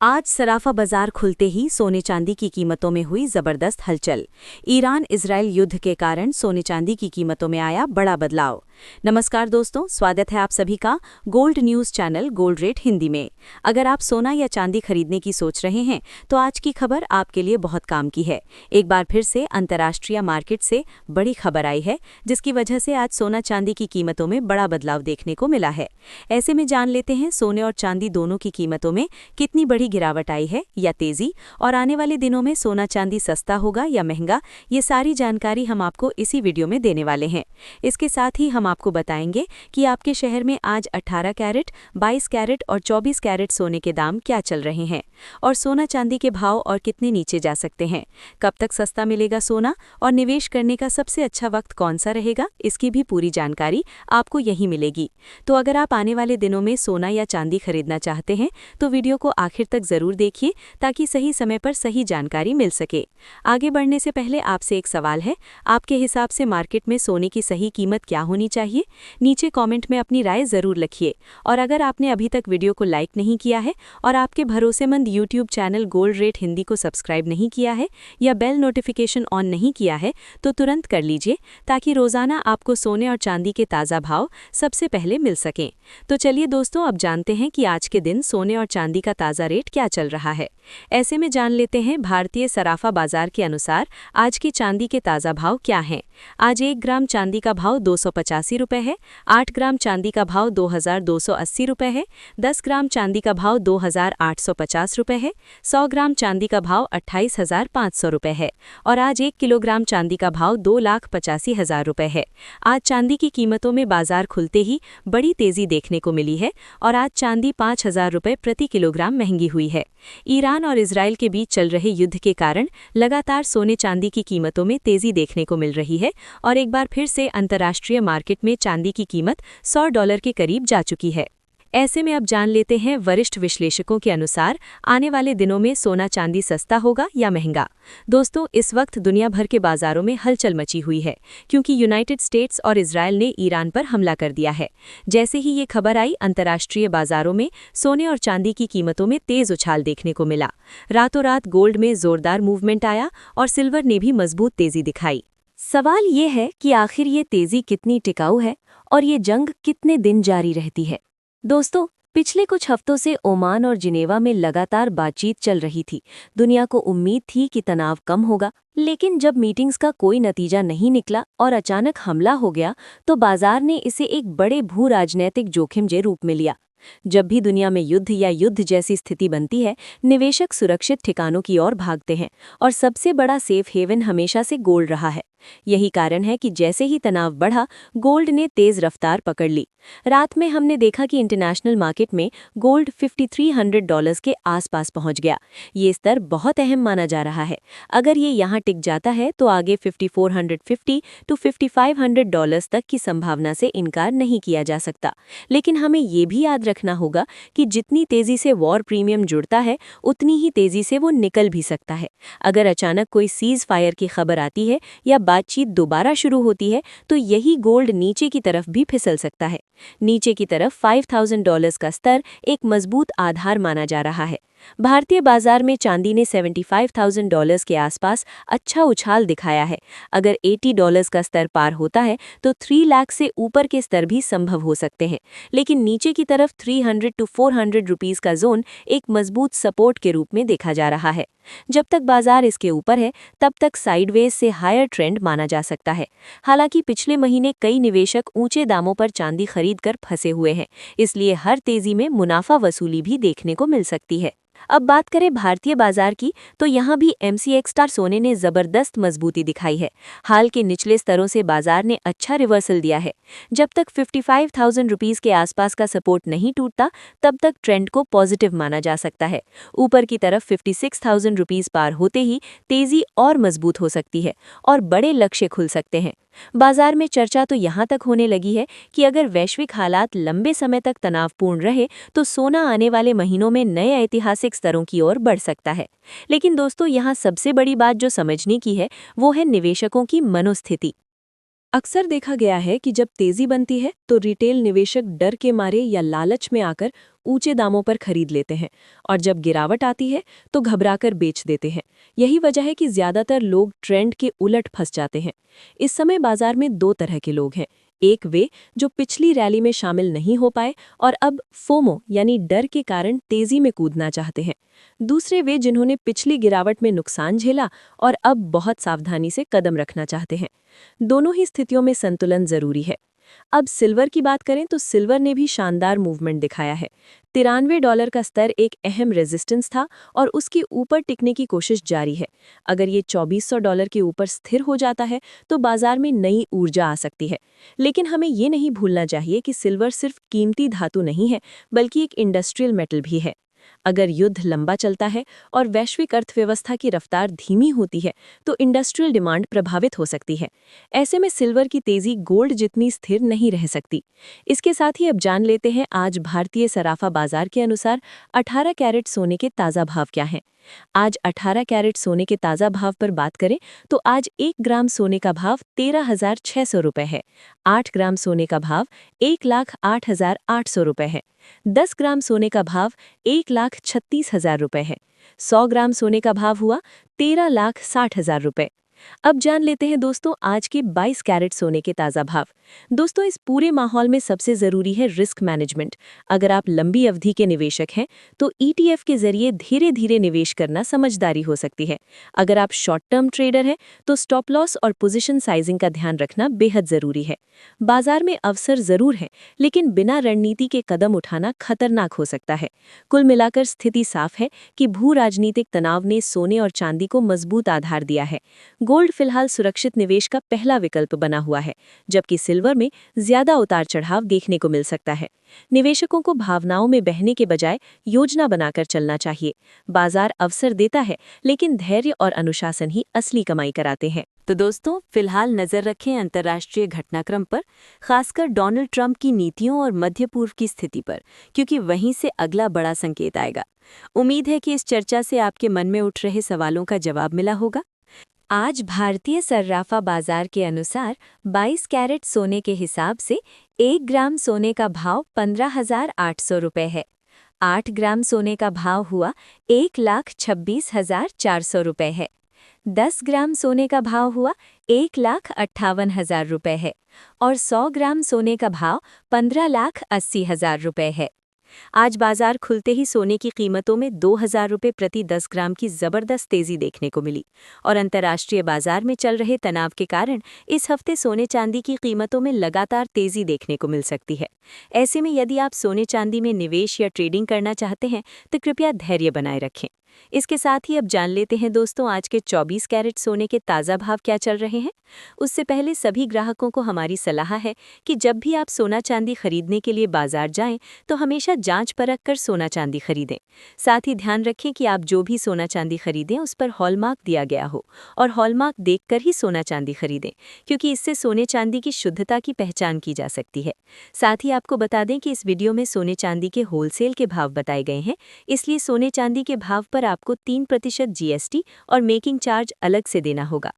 आज सराफा बाजार खुलते ही सोने चांदी की कीमतों में हुई जबरदस्त हलचल। ईरान इजराइल युद्ध के कारण सोने चांदी की कीमतों में आया बड़ा बदलाव। नमस्कार दोस्तों, स्वागत है आप सभी का gold news channel gold rate Hindi में। अगर आप सोना या चांदी खरीदने की सोच रहे हैं तो आज की खबर आपके लिए बहुत काम की है। एक बार फिर से अंतर्राष्ट्रीय मार्केट से बड़ी खबर आई है, जिसकी वजह से आज सोना चांदी की कीमतों में बड़ा बदलाव देखने को मिला है। ऐसे में जान लेते हैं सोने और चांदी दोनों की कीमतों में कितनी बड़ी गिरावट आई है या तेजी, और आने वाले दिनों में सोना चांदी सस्ता होगा या महंगा, ये सारी जानकारी हम आपको इसी वीडियो में देने वाले हैं। इसके साथ ही हम आपको बताएंगे कि आपके शहर में आज 18 कैरेट, 22 कैरेट और 24 कैरेट सोने के दाम क्या चल रहे हैं, और सोना चांदी के भाव और कितने नीचे जा सकते हैं। कब तक सस्ता मिलेगा सोना और निवेश करने का सबसे अच्छा वक्त कौन सा रहेगा, इसकी भी पूरी जानकारी आपको यहीं मिलेगी। तो अगर आप आने वाले दिनों में सोना या चांदी खरीदना चाहते हैं तो वीडियो को आखिर तक जरूर देखिए, ताकि सही समय पर सही जानकारी मिल सके। आगे बढ़ने से पहले आपसे एक सवाल है, आपके हिसाब से मार्केट में सोने की सही कीमत क्या होनी चाहिए? नीचे कमेंट में अपनी राय जरूर लिखिए। और अगर आपने अभी तक वीडियो को लाइक नहीं किया है और आपके भरोसेमंद YouTube channel gold rate Hindi को सब्सक्राइब नहीं किया है या बेल नोटिफिकेशन ऑन नहीं किया है तो तुरंत कर लीजिए, ताकि रोजाना आपको सोने और चांदी के ताज़ा भाव सबसे पहले मिल सकें। तो चलिए दोस्तों, अब जानते हैं कि आज के दिन सोने और चांदी का ताज़ा रेट क्या चल रहा है। ऐसे में जान लेते हैं भारतीय सराफा बाजार के अनुसार आज की चांदी के ताज़ा भाव क्या हैं। आज 1 ग्राम चांदी का भाव 285 रुपये है, 8 ग्राम चांदी का भाव 2280 रुपये है, 10 ग्राम चांदी का भाव 2850 रुपये है, 100 ग्राम चांदी का भाव 28,500 रुपये है, और आज 1 किलोग्राम चांदी का भाव 2,85,000 रुपये है। आज चांदी की कीमतों में बाजार खुलते ही बड़ी तेजी देखने को मिली है और आज चांदी 5,000 रुपये प्रति किलोग्राम महंगी हुई है। ईरान और इजराइल के बीच चल रहे युद्ध के कारण लगातार सोने चांदी की कीमतों में तेजी देखने को मिल रही है और एक बार फिर से अंतर्राष्ट्रीय मार्केट में चांदी की कीमत $100 के करीब जा चुकी है। ऐसे में अब जान लेते हैं वरिष्ठ विश्लेषकों के अनुसार आने वाले दिनों में सोना चांदी सस्ता होगा या महंगा। दोस्तों, इस वक्त दुनिया भर के बाजारों में हलचल मची हुई है, क्योंकि यूनाइटेड स्टेट्स और इजराइल ने ईरान पर हमला कर दिया है। जैसे ही ये खबर आई, अंतर्राष्ट्रीय बाजारों में सोने और चांदी की कीमतों में तेज उछाल देखने को मिला। रातों रात गोल्ड में जोरदार मूवमेंट आया और सिल्वर ने भी मजबूत तेजी दिखाई। सवाल ये है कि आखिर ये तेजी कितनी टिकाऊ है और ये जंग कितने दिन जारी रहती है। दोस्तों, पिछले कुछ हफ्तों से ओमान और जिनेवा में लगातार बातचीत चल रही थी। दुनिया को उम्मीद थी कि तनाव कम होगा, लेकिन जब मीटिंग्स का कोई नतीजा नहीं निकला और अचानक हमला हो गया, तो बाजार ने इसे एक बड़े भू राजनैतिक जोखिम के रूप में लिया। जब भी दुनिया में युद्ध या युद्ध जैसी स्थिति बनती है, निवेशक सुरक्षित ठिकानों की ओर भागते हैं और सबसे बड़ा सेफ हेवन हमेशा से गोल्ड रहा है। यही कारण है कि जैसे ही तनाव बढ़ा, गोल्ड ने तेज रफ्तार पकड़ ली। रात में हमने देखा कि इंटरनेशनल मार्केट में गोल्ड $5,300 के आसपास पहुंच गया। ये स्तर बहुत अहम माना जा रहा है। अगर ये यहाँ टिक जाता है तो आगे $5,450 to $5,500 तक की संभावना से इनकार नहीं किया जा सकता। लेकिन हमें ये भी याद रखना होगा कि जितनी तेजी से वॉर प्रीमियम जुड़ता है, उतनी ही तेजी से वो निकल भी सकता है। अगर अचानक कोई सीज फायर की खबर आती है या बातचीत दोबारा शुरू होती है, तो यही गोल्ड नीचे की तरफ भी फिसल सकता है। नीचे की तरफ $5,000 का स्तर एक मजबूत आधार माना जा रहा है। भारतीय बाजार में चांदी ने $75,000 के आसपास अच्छा उछाल दिखाया है। अगर $80 का स्तर पार होता है तो 3 लाख से ऊपर के स्तर भी संभव हो सकते हैं, लेकिन नीचे की तरफ 300 to 400 रुपीस का जोन एक मजबूत सपोर्ट के रूप में देखा जा रहा है। जब तक बाजार इसके ऊपर है, तब तक साइडवेज से हायर ट्रेंड माना जा सकता है। हालांकि पिछले महीने कई निवेशक ऊंचे दामों पर चांदी खरीदकर फंसे हुए हैं, इसलिए हर तेजी में मुनाफा वसूली भी देखने को मिल सकती है। अब बात करें भारतीय बाजार की, तो यहाँ भी MCX स्टार सोने ने जबरदस्त मजबूती दिखाई है। हाल के निचले स्तरों से बाजार ने अच्छा रिवर्सल दिया है। जब तक 55,000 रुपीस के आसपास का सपोर्ट नहीं टूटता, तब तक ट्रेंड को पॉजिटिव माना जा सकता है। ऊपर की तरफ 56,000 रुपीस पार होते ही तेजी और मजबूत हो सकती है और बड़े लक्ष्य खुल सकते हैं। बाजार में चर्चा तो यहाँ तक होने लगी है कि अगर वैश्विक हालात लंबे समय तक तनावपूर्ण रहे तो सोना आने वाले महीनों में नए ऐतिहासिक स्तरों की ओर बढ़ सकता है। लेकिन दोस्तों, यहाँ सबसे बड़ी बात जो समझने की है, वो है निवेशकों की मनोस्थिति। अक्सर देखा गया है कि जब तेजी बनती है तो रिटेल निवेशक डर के मारे या लालच में आकर ऊंचे दामों पर खरीद लेते हैं और जब गिरावट आती है तो घबराकर बेच देते हैं। यही वजह है कि ज्यादातर लोग ट्रेंड के उलट फंस जाते हैं। इस समय बाजार में दो तरह के लोग हैं। एक वे जो पिछली रैली में शामिल नहीं हो पाए और अब फोमो यानी डर के कारण तेजी में कूदना चाहते हैं। दूसरे वे जिन्होंने पिछली गिरावट में नुकसान झेला और अब बहुत सावधानी से कदम रखना चाहते हैं। दोनों ही स्थितियों में संतुलन जरूरी है। अब सिल्वर की बात करें तो सिल्वर ने भी शानदार मूवमेंट दिखाया है। $93 का स्तर एक अहम रेजिस्टेंस था और उसके ऊपर टिकने की कोशिश जारी है। अगर ये $2400 के ऊपर स्थिर हो जाता है तो बाजार में नई ऊर्जा आ सकती है। लेकिन हमें ये नहीं भूलना चाहिए कि सिल्वर सिर्फ कीमती धातु नहीं है, बल्कि एक इंडस्ट्रियल मेटल भी है। अगर युद्ध लंबा चलता है और वैश्विक अर्थव्यवस्था की रफ्तार धीमी होती है तो इंडस्ट्रियल डिमांड प्रभावित हो सकती है। ऐसे में सिल्वर की तेजी गोल्ड जितनी स्थिर नहीं रह सकती। इसके साथ ही अब जान लेते हैं आज भारतीय सराफा बाजार के अनुसार 18 कैरेट सोने के ताज़ा भाव क्या हैं। आज 18 कैरेट सोने के ताज़ा भाव पर बात करें तो आज 1 ग्राम सोने का भाव 13,600 रुपये है। 8 ग्राम सोने का भाव 1,08,800 रुपये है। 10 ग्राम सोने का भाव 1,36,000 रुपये है। 100 ग्राम सोने का भाव हुआ 13,60,000 रुपये। अब जान लेते हैं दोस्तों आज के 22 कैरेट सोने के ताज़ा भाव। दोस्तों इस पूरे माहौल में सबसे ज़रूरी है रिस्क मैनेजमेंट। अगर आप लंबी अवधि के निवेशक हैं तो ETF के जरिए धीरे धीरे निवेश करना समझदारी हो सकती है। अगर आप शॉर्ट टर्म ट्रेडर हैं तो स्टॉप लॉस और पोजीशन साइजिंग का ध्यान रखना बेहद ज़रूरी है। बाजार में अवसर ज़रूर है, लेकिन बिना रणनीति के कदम उठाना खतरनाक हो सकता है। कुल मिलाकर स्थिति साफ है कि भू राजनीतिक तनाव ने सोने और चांदी को मजबूत आधार दिया है। गोल्ड फिलहाल सुरक्षित निवेश का पहला विकल्प बना हुआ है, जबकि सिल्वर में ज्यादा उतार चढ़ाव देखने को मिल सकता है। निवेशकों को भावनाओं में बहने के बजाय योजना बनाकर चलना चाहिए। बाजार अवसर देता है, लेकिन धैर्य और अनुशासन ही असली कमाई कराते हैं। तो दोस्तों फिलहाल नजर रखें अंतर्राष्ट्रीय घटनाक्रम पर, खासकर डोनाल्ड ट्रंप की नीतियों और मध्य पूर्व की स्थिति पर, क्योंकि वहीं से अगला बड़ा संकेत आएगा। उम्मीद है कि इस चर्चा से आपके मन में उठ रहे सवालों का जवाब मिला होगा। आज भारतीय सर्राफा बाजार के अनुसार 22 कैरेट सोने के हिसाब से 1 ग्राम सोने का भाव 15,800 रुपये है। 8 ग्राम सोने का भाव हुआ 1,26,400 रुपये है। 10 ग्राम सोने का भाव हुआ 1,58,000 रुपये है और 100 ग्राम सोने का भाव 15,80,000 रुपये है। आज बाजार खुलते ही सोने की कीमतों में 2,000 रुपये प्रति 10 ग्राम की जबरदस्त तेजी देखने को मिली और अंतर्राष्ट्रीय बाजार में चल रहे तनाव के कारण इस हफ्ते सोने चांदी की कीमतों में लगातार तेजी देखने को मिल सकती है। ऐसे में यदि आप सोने चांदी में निवेश या ट्रेडिंग करना चाहते हैं तो कृपया धैर्य बनाए रखें। इसके साथ ही अब जान लेते हैं दोस्तों आज के 24 कैरेट सोने के ताज़ा भाव क्या चल रहे हैं। उससे पहले सभी ग्राहकों को हमारी सलाह है कि जब भी आप सोना चांदी खरीदने के लिए बाजार जाएं तो हमेशा जांच परख कर सोना चांदी खरीदें। साथ ही ध्यान रखें कि आप जो भी सोना चांदी खरीदें उस पर हॉलमार्क दिया गया हो और हॉलमार्क देखकर ही सोना चांदी खरीदें, क्योंकि इससे सोने चांदी की शुद्धता की पहचान की जा सकती है। साथ ही आपको बता दें कि इस वीडियो में सोने चांदी के होलसेल के भाव बताए गए हैं, इसलिए सोने चांदी के भाव पर आपको 3% GST और मेकिंग चार्ज अलग से देना होगा।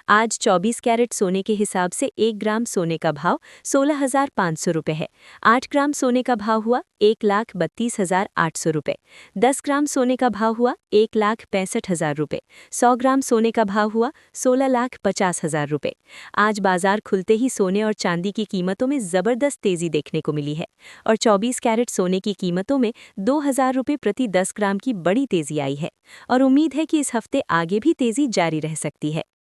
आज 24 कैरेट सोने के हिसाब से 1 ग्राम सोने का भाव 16,500 रुपये है। 8 ग्राम सोने का भाव हुआ 1,32,800 रुपये। 10 ग्राम सोने का भाव हुआ 1,65,000 रुपये। 100 ग्राम सोने का भाव हुआ 16,50,000 रुपये। आज बाजार खुलते ही सोने और चांदी की कीमतों में जबरदस्त तेजी देखने को मिली है और 24 कैरेट सोने की कीमतों में 2,000 रुपये प्रति 10 ग्राम की बड़ी तेजी आई है और उम्मीद है कि इस हफ्ते आगे भी तेजी जारी रह सकती है।